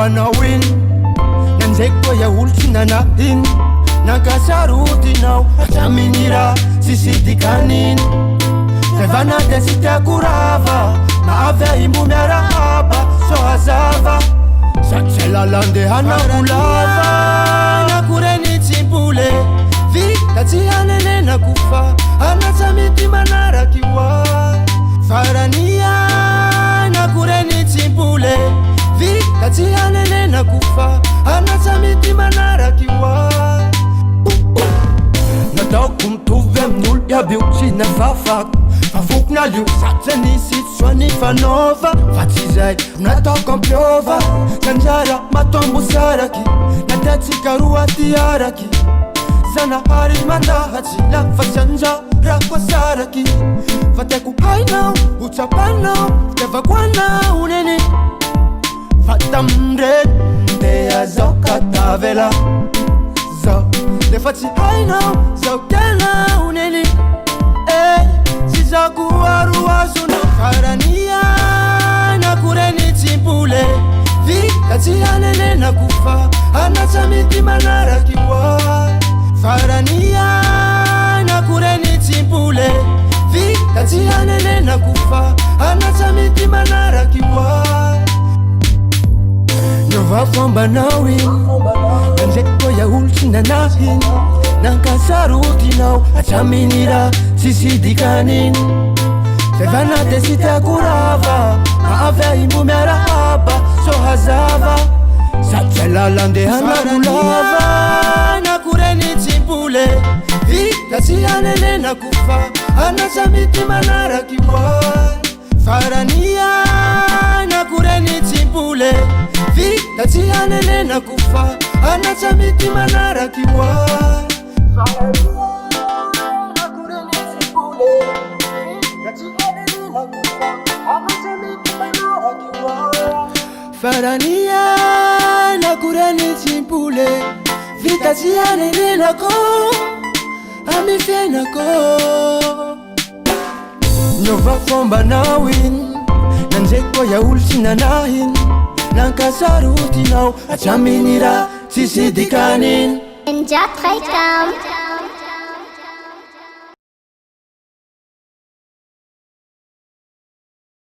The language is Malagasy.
fombanao iny nandraiky koa iaolo tsy nanahiny nankasarotinao atraminy raha tsisy dikaniny revana dia tsy tiako rava mahavy aimbo miarahaba so hazava satria lalandehanako lava nakoreny tsimpole vita tsy hanenenako fa anatsa mity manaraky oa farania nakoreny tsimpole vita tsy hanenenako fa anatsa mity manaraky oa nataoko mitovy amin'olo iaby io tsy nafafako fafokona alio satria nisy soany fanaova fa tsy zay nataoko ampiova sanjara matombo saraky natatsika roa ty araky zanahary mandahatsy lafa sanjara koa saraky fa tiako hainao hotsapanao fitiavako anao neny fa tamindreny ndeha zao katavela zao lefa tsy hainao zao tenao neny zako aroazonao farania nakoreny tsimpole vita tsy hanenenako fa anatsa mity manaraky oa farania nakoreny tsimpole vita tsy hanenenako fa anatsa mity manaraky oa nova fombanao iny nandraiky koa iaolo tsy nanahiny nankasarotinao atraminy raha tsisy dikaniny revana dia tsy tiako rava mahavy aimbo miarahaba so hazava satria lalandehanako lava nakoreny tsimpole vita tsy hanenenako fa anatsa mity manaraky oa farania nakoreny tsimpole vita tsy hanenenako fa anatsa mity manaraky oa farania nakoreny tsimpole vita tsy hanenenako amy fiainako nova fombanao iny nandraiky koa iaolo tsy nanahiny nankasarotinao atraminy raha tsisy dikaniny Ninja Tricam.